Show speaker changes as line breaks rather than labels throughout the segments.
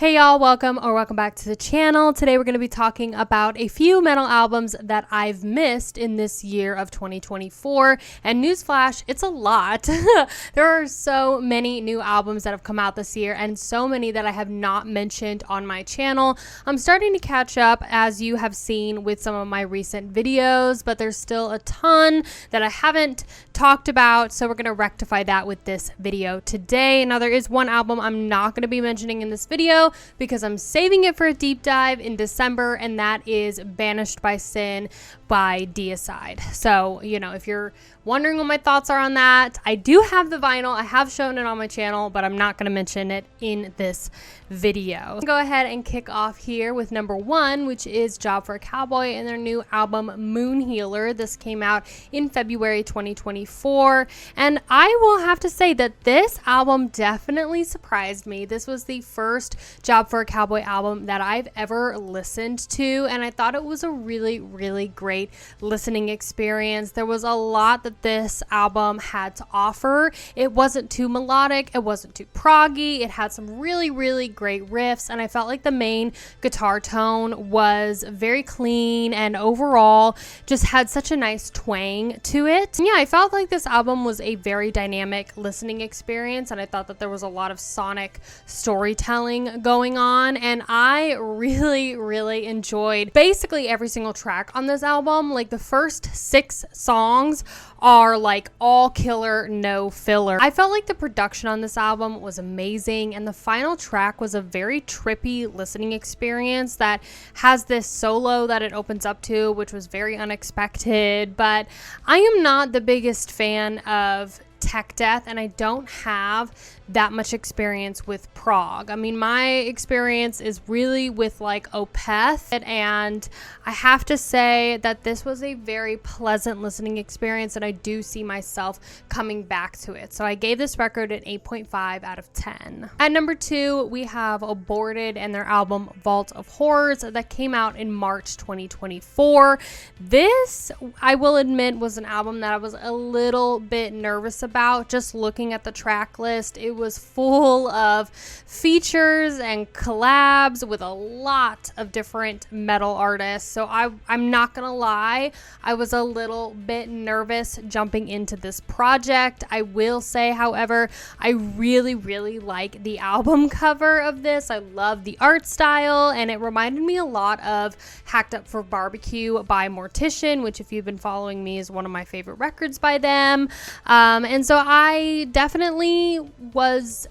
Hey y'all, welcome back to the channel. Today we're going to be talking about a few metal albums that I've missed in this year of 2024. And newsflash, it's a lot. There are so many new albums that have come out this year and so many that I have not mentioned on my channel. I'm starting to catch up, as you have seen with some of my recent videos, but there's still a ton that I haven't talked about, so we're going to rectify that with this video today. Now, there is one album I'm not going to be mentioning in this video because I'm saving it for a deep dive in December, and that is Banished by Sin by Deicide. So, you know, if you're wondering what my thoughts are on that, I do have the vinyl. I have shown it on my channel, but I'm not going to mention it in this video. Go ahead and kick off here with number one, which is For A Cowboy and their new album Moon Healer. This came out in February 2024, and I will have to say that this album definitely surprised me. This was the first For A Cowboy album that I've ever listened to, and I thought it was a really great listening experience. There was a lot that this album had to offer. It wasn't too melodic, it wasn't too proggy, it had some really great riffs, and I felt like the main guitar tone was very clean and overall just had such a nice twang to it. And yeah, I felt like this album was a very dynamic listening experience, and I thought that there was a lot of sonic storytelling going on, and I really enjoyed basically every single track on this album. Like the first 6 songs are like all killer, no filler. I felt like the production on this album was amazing, and the final track was a very trippy listening experience that has this solo that it opens up to, which was very unexpected. But I am not the biggest fan of tech death, and I don't have that much experience with prog. I mean, my experience is really with like Opeth, and I have to say that this was a very pleasant listening experience, and I do see myself coming back to it. So I gave this record an 8.5 out of 10. At number 2, we have Aborted and their album Vault of Horrors that came out in March 2024. This, I will admit, was an album that I was a little bit nervous about. Just looking at the track list, it was full of features and collabs with a lot of different metal artists. So I'm not gonna lie, I was a little bit nervous jumping into this project. I will say, however, I really like the album cover of this. I love the art style, and it reminded me a lot of Hacked Up for Barbecue by Mortician, which, if you've been following me, is one of my favorite records by them. And so I definitely was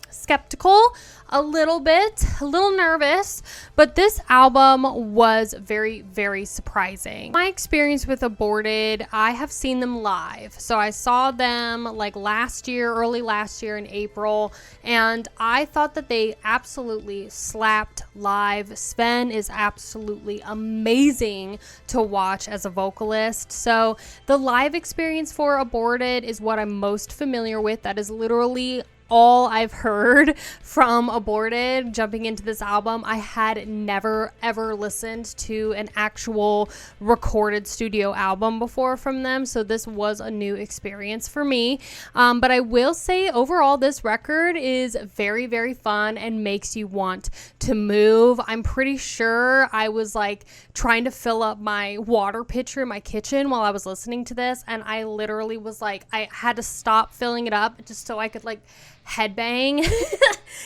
skeptical, a little nervous, but this album was very surprising. My experience with Aborted, I have seen them live. So I saw them like early last year in April, and I thought that they absolutely slapped live. Sven is absolutely amazing to watch as a vocalist. So the live experience for Aborted is what I'm most familiar with. That is literally all I've heard from Aborted jumping into this album. I had never ever listened to an actual recorded studio album before from them, so this was a new experience for me. But I will say, overall, this record is very fun and makes you want to move. I'm pretty sure I was like trying to fill up my water pitcher in my kitchen while I was listening to this, and I literally was like, I had to stop filling it up just so I could like headbang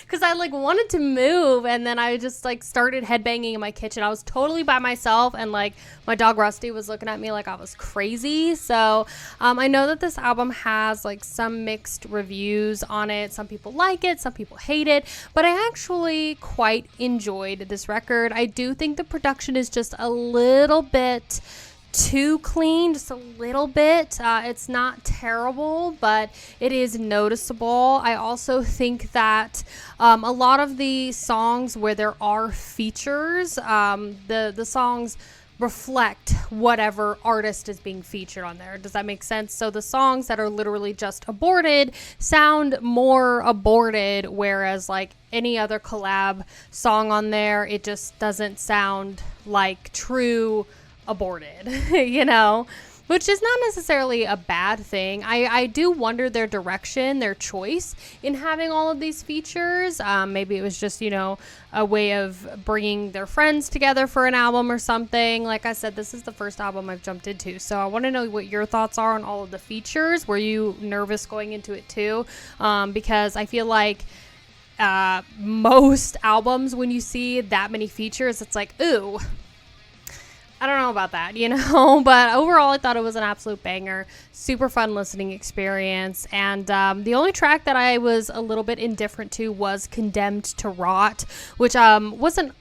because I like wanted to move, and then I just like started headbanging in my kitchen. I was totally by myself, and like my dog Rusty was looking at me like I was crazy. So I know that this album has like some mixed reviews on it. Some people like it, some people hate it, but I actually quite enjoyed this record. I do think the production is just a little bit too clean, just a little bit. It's not terrible, but it is noticeable. I also think that a lot of the songs where there are features, the songs reflect whatever artist is being featured on there. Does that make sense? So the songs that are literally just aborted sound more aborted, whereas like any other collab song on there, it just doesn't sound like true Aborted, you know? which is not necessarily a bad thing. I do wonder their direction, their choice in having all of these features. Maybe it was just, a way of bringing their friends together for an album or something. Like I said, this is the first album I've jumped into, so I want to know what your thoughts are on all of the features. Were you nervous going into it too? Because I feel like most albums, when you see that many features, it's like, ooh, I don't know about that, but overall I thought it was an absolute banger. Super fun listening experience. And the only track that I was a little bit indifferent to was Condemned to Rot, which wasn't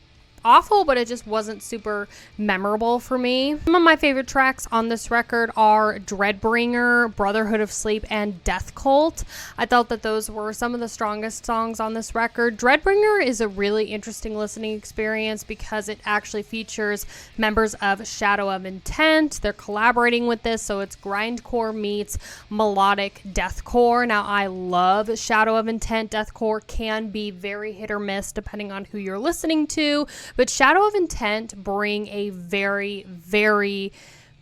awful, but it just wasn't super memorable for me. Some of my favorite tracks on this record are Dreadbringer, Brotherhood of Sleep, and Death Cult. I thought that those were some of the strongest songs on this record. Dreadbringer is a really interesting listening experience because it actually features members of Shadow of Intent. They're collaborating with this, so it's grindcore meets melodic deathcore. Now, I love Shadow of Intent. Deathcore can be very hit or miss depending on who you're listening to, but Shadow of Intent bring a very, very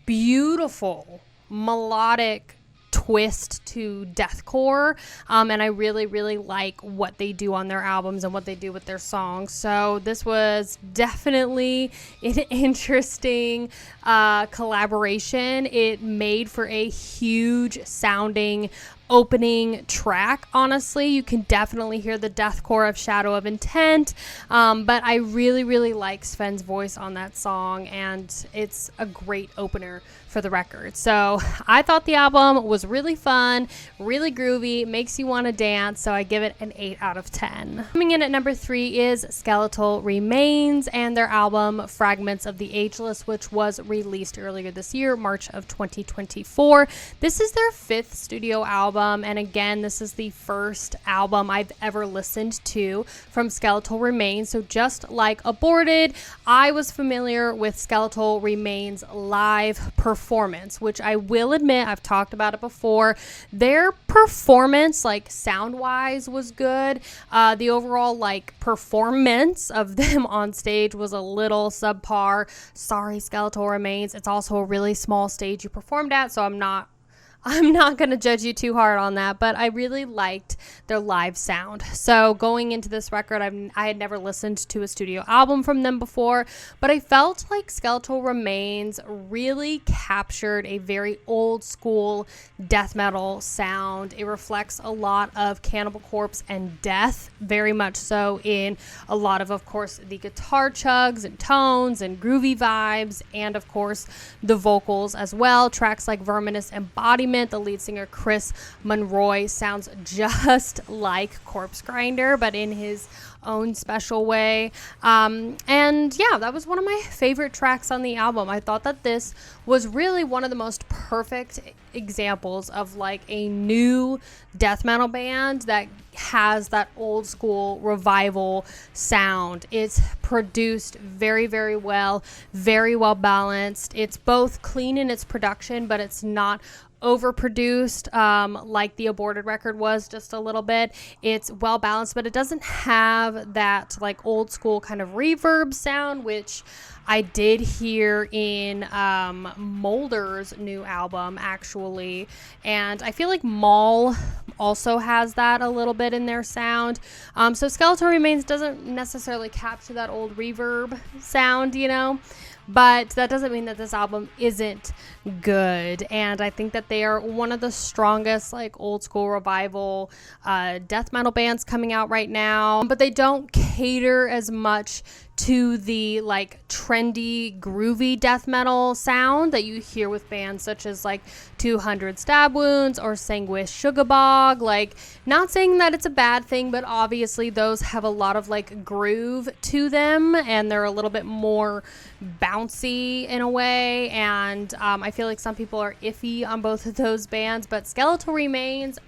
beautiful melodic twist to deathcore, and I really, really like what they do on their albums and what they do with their songs. So this was definitely an interesting collaboration. It made for a huge sounding opening track. Honestly, you can definitely hear the deathcore of Shadow of Intent, but I really, really like Sven's voice on that song, and it's a great opener for the record. So I thought the album was really fun, really groovy, makes you want to dance, so I give it an 8 out of 10. Coming in at number 3 is Skeletal Remains and their album Fragments of the Ageless, which was released earlier this year, March of 2024. This is their 5th studio album, and again, this is the first album I've ever listened to from Skeletal Remains. So just like Aborted, I was familiar with Skeletal Remains' live performance, which I will admit, I've talked about it before. Their performance, like sound-wise, was good. The overall performance of them on stage was a little subpar. Sorry, Skeletal Remains. It's also a really small stage you performed at, so I'm not going to judge you too hard on that, but I really liked their live sound. So going into this record, I had never listened to a studio album from them before, but I felt like Skeletal Remains really captured a very old school death metal sound. It reflects a lot of Cannibal Corpse and Death, very much so in a lot of course, the guitar chugs and tones and groovy vibes, and of course, the vocals as well. Tracks like Verminous Embodiment, the lead singer Chris Monroy sounds just like Corpse Grinder, but in his own special way. And yeah, that was one of my favorite tracks on the album. I thought that this was really one of the most perfect examples of a new death metal band that has that old school revival sound. It's produced very, very well balanced. It's both clean in its production, but it's not overproduced like the Aborted record was, just a little bit. It's well balanced, but it doesn't have that old school kind of reverb sound, which I did hear in Molder's new album, actually. And I feel like Maul also has that a little bit in their sound. So Skeletal Remains doesn't necessarily capture that old reverb sound, but that doesn't mean that this album isn't good. And I think that they are one of the strongest old school revival death metal bands coming out right now, but they don't cater as much to the trendy groovy death metal sound that you hear with bands such as 200 Stab Wounds or Sanguis Sugabog. Not saying that it's a bad thing, but obviously those have a lot of groove to them, and they're a little bit more bouncy in a way, and I feel like some people are iffy on both of those bands, but Skeletal Remains,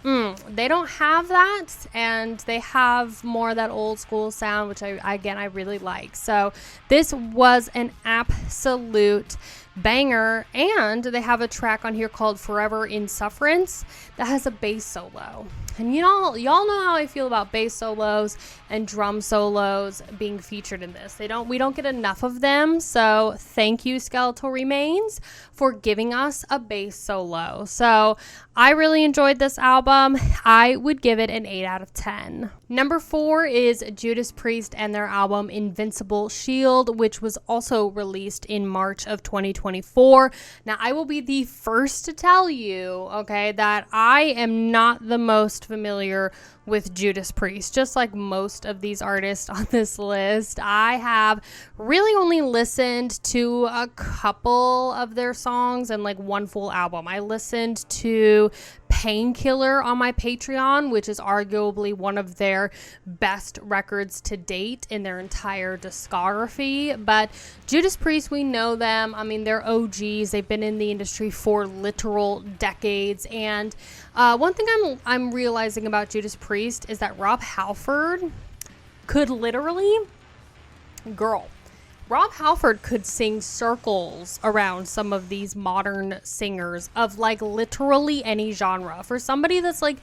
they don't have that, and they have more of that old school sound, which I really like. So this was an absolute banger, and they have a track on here called Forever in Sufferance that has a bass solo. And y'all know how I feel about bass solos and drum solos being featured in this. We don't get enough of them. So thank you, Skeletal Remains, for giving us a bass solo. So I really enjoyed this album. I would give it an 8 out of 10. Number 4 is Judas Priest and their album Invincible Shield, which was also released in March of 2024. Now, I will be the first to tell you, okay, that I am not the most familiar with Judas Priest. Just like most of these artists on this list, I have really only listened to a couple of their songs and like one full album. I listened to Painkiller on my Patreon, which is arguably one of their best records to date in their entire discography. But Judas Priest, we know them. I mean, they're OGs. They've been in the industry for literal decades. And one thing I'm realizing about Judas Priest is that Rob Halford could literally, Rob Halford could sing circles around some of these modern singers of like literally any genre. For somebody that's like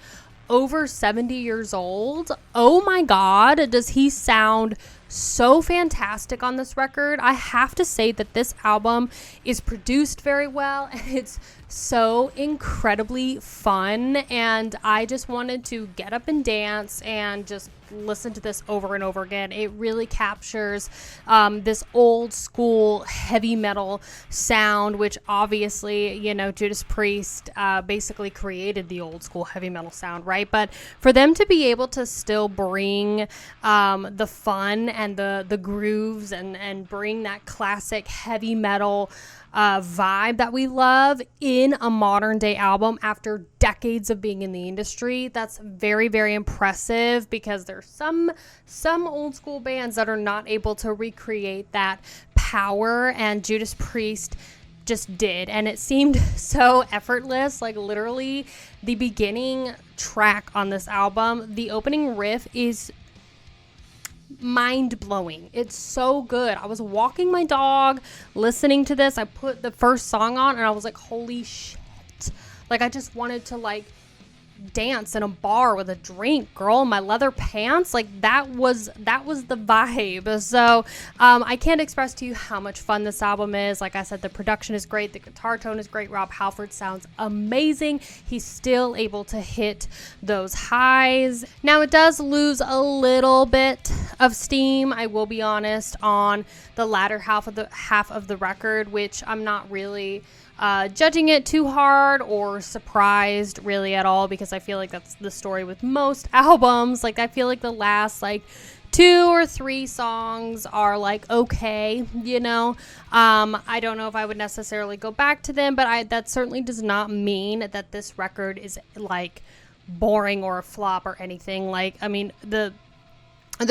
over 70 years old, oh my God, does he sound so fantastic on this record. I have to say that this album is produced very well and it's so incredibly fun, and I just wanted to get up and dance and just listen to this over and over again. It really captures this old school heavy metal sound, which obviously, you know, Judas Priest basically created the old school heavy metal sound, right? But for them to be able to still bring the fun and the grooves and bring that classic heavy metal vibe that we love in a modern day album after decades of being in the industry, that's very, very impressive, because there's some old school bands that are not able to recreate that power, and Judas Priest just did, and it seemed so effortless. Like literally the beginning track on this album, the opening riff is mind-blowing. It's so good. I was walking my dog listening to this. I put the first song on and I was like, holy shit. Like I just wanted to like dance in a bar with a drink, girl, in my leather pants. Like that was the vibe. So I can't express to you how much fun this album is. Like I said, the production is great, the guitar tone is great, Rob Halford sounds amazing. He's still able to hit those highs. Now it does lose a little bit of steam, I will be honest, on the latter half of the record, which I'm not really judging it too hard or surprised really at all, because I feel like that's the story with most albums. Like I feel like the last like 2 or 3 songs are like okay, you know. I don't know if I would necessarily go back to them, but that certainly does not mean that this record is like boring or a flop or anything. Like I mean, the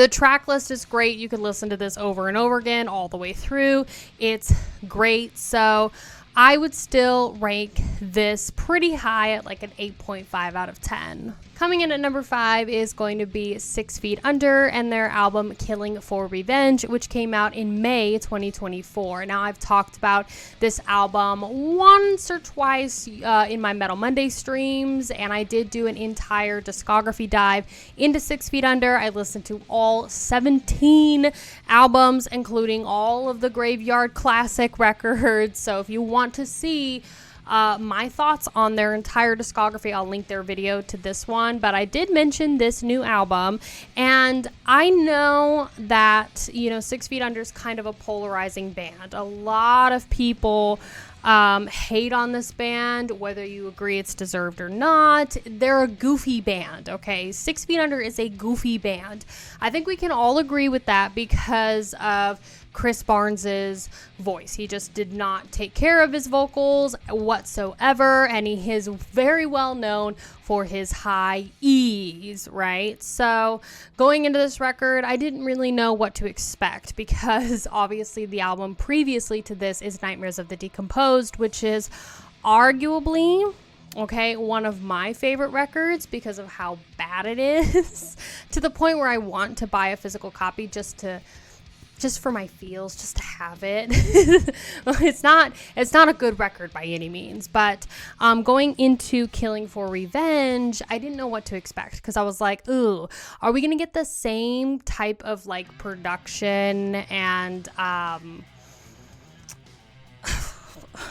track list is great. You could listen to this over and over again all the way through. It's great. So I would still rank this pretty high at like an 8.5 out of 10. Coming in at number 5 is going to be 6 Feet Under and their album Killing for Revenge, which came out in May 2024. Now, I've talked about this album once or twice in my Metal Monday streams, and I did do an entire discography dive into 6 Feet Under. I listened to all 17 albums, including all of the Graveyard Classic records. So if you want to see my thoughts on their entire discography, I'll link their video to this one. But I did mention this new album, and I know that, you know, 6 Feet Under is kind of a polarizing band. A lot of people hate on this band, whether you agree it's deserved or not. They're a goofy band, okay? 6 Feet Under is a goofy band. I think we can all agree with that because of Chris Barnes's voice. He just did not take care of his vocals whatsoever, and he is very well known for his high E's, right? So going into this record, I didn't really know what to expect, because obviously the album previously to this is Nightmares of the Decomposed, which is arguably, okay, one of my favorite records because of how bad it is, to the point where I want to buy a physical copy just to just for my feels, just to have it. It's not a good record by any means, but going into Killing for Revenge, I didn't know what to expect, because I was like, ooh, are we gonna get the same type of like production and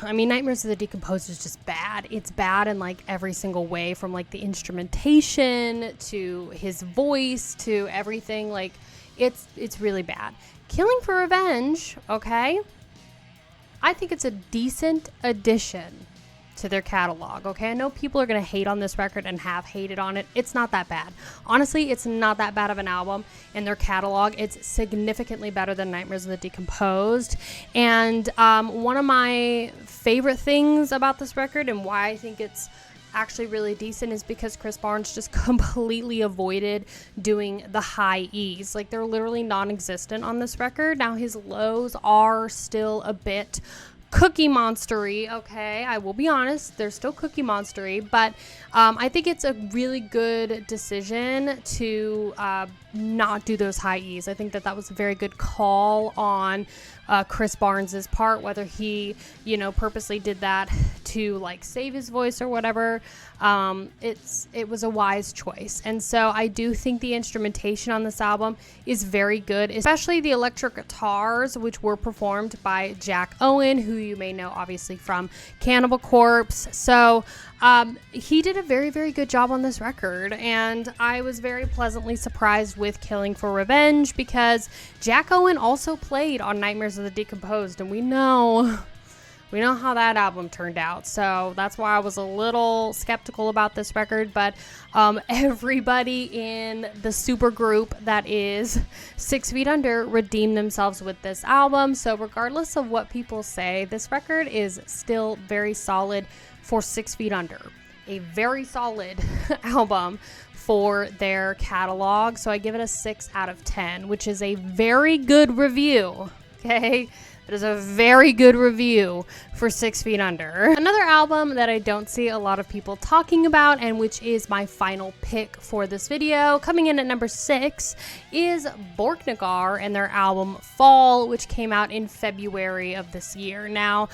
I mean, Nightmares of the Decomposed is just bad. It's bad in like every single way, from like the instrumentation to his voice to everything. Like it's really bad. Killing for Revenge, okay, I think it's a decent addition to their catalog, okay? I know people are going to hate on this record and have hated on it. It's not that bad. Honestly, it's not that bad of an album in their catalog. It's significantly better than Nightmares of the Decomposed. And one of my favorite things about this record, and why I think it's actually really decent, is because Chris Barnes just completely avoided doing the high E's. Like, they're literally non-existent on this record. Now, his lows are still a bit Cookie Monstery, okay? I will be honest, they're still Cookie Monstery, but I think it's a really good decision to not do those high E's. I think that was a very good call on Chris Barnes's part, whether he, purposely did that to like save his voice or whatever. It was a wise choice. And so I do think the instrumentation on this album is very good, especially the electric guitars, which were performed by Jack Owen, who you may know obviously from Cannibal Corpse. So he did a very, very good job on this record, and I was very pleasantly surprised with Killing for Revenge, because Jack Owen also played on Nightmares of the Decomposed, and we know how that album turned out. So that's why I was a little skeptical about this record. But everybody in the super group that is 6 Feet Under redeemed themselves with this album. So regardless of what people say, this record is still very solid for 6 Feet Under. A very solid album for their catalog. So I give it a 6 out of 10, which is a very good review. Okay? It is a very good review for 6 Feet Under. Another album that I don't see a lot of people talking about, and which is my final pick for this video, coming in at number 6, is Borknagar and their album Fall, which came out in February of this year. Now,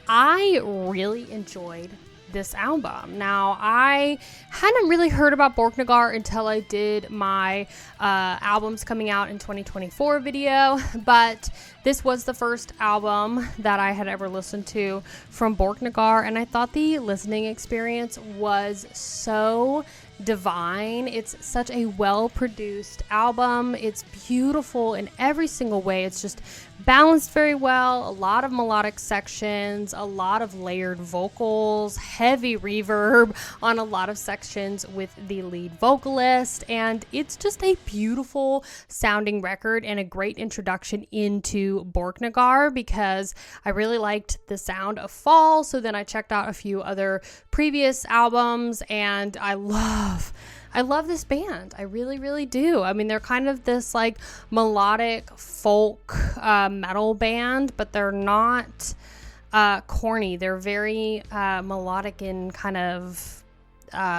I really enjoyed this album. Now, I hadn't really heard about Borknagar until I did my albums coming out in 2024 video, but this was the first album that I had ever listened to from Borknagar, and I thought the listening experience was so divine. It's such a well-produced album. It's beautiful in every single way. It's just balanced very well. A lot of melodic sections, a lot of layered vocals, heavy reverb on a lot of sections with the lead vocalist, and it's just a beautiful sounding record and a great introduction into Borknagar, because I really liked the sound of Fall. So then I checked out a few other previous albums, and I love this band. I really, really do. I mean, they're kind of this like melodic folk metal band, but they're not corny. They're very melodic and kind of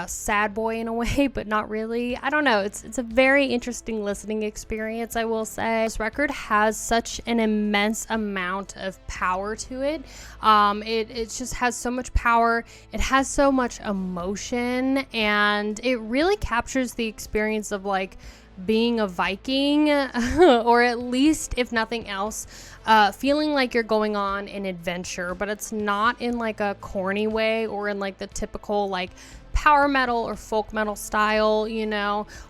sad boy in a way, but not really. I don't know. It's a very interesting listening experience, I will say. This record has such an immense amount of power to it. It just has so much power. It has so much emotion, and it really captures the experience of like being a Viking, or at least, if nothing else, feeling like you're going on an adventure, but it's not in like a corny way or in like the typical like power metal or folk metal style,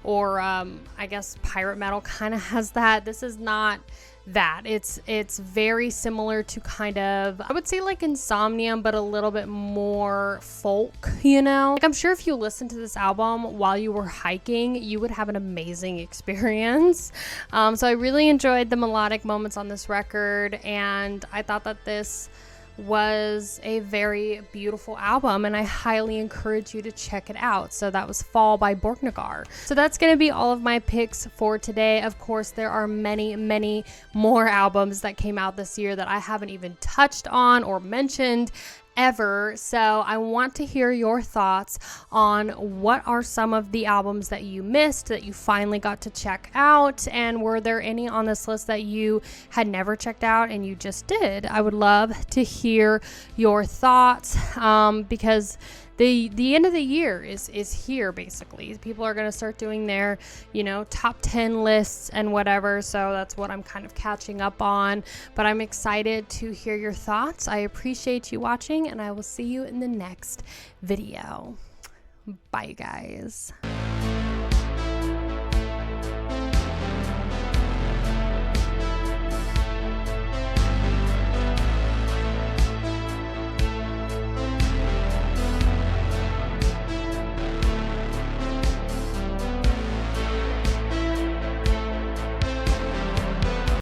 or I guess pirate metal kind of has that. This is not that. It's very similar to kind of, I would say like Insomnium, but a little bit more folk, Like, I'm sure if you listen to this album while you were hiking, you would have an amazing experience. So I really enjoyed the melodic moments on this record, and I thought that this was a very beautiful album, and I highly encourage you to check it out. So that was Fall by Borknagar. So that's going to be all of my picks for today. Of course, there are many, many more albums that came out this year that I haven't even touched on or mentioned. ever. So I want to hear your thoughts on what are some of the albums that you missed that you finally got to check out, and were there any on this list that you had never checked out and you just did? I would love to hear your thoughts, because the end of the year is here. Basically, people are going to start doing their, top 10 lists and whatever, so that's what I'm kind of catching up on. But I'm excited to hear your thoughts. I appreciate you watching, and I will see you in the next video. Bye, guys.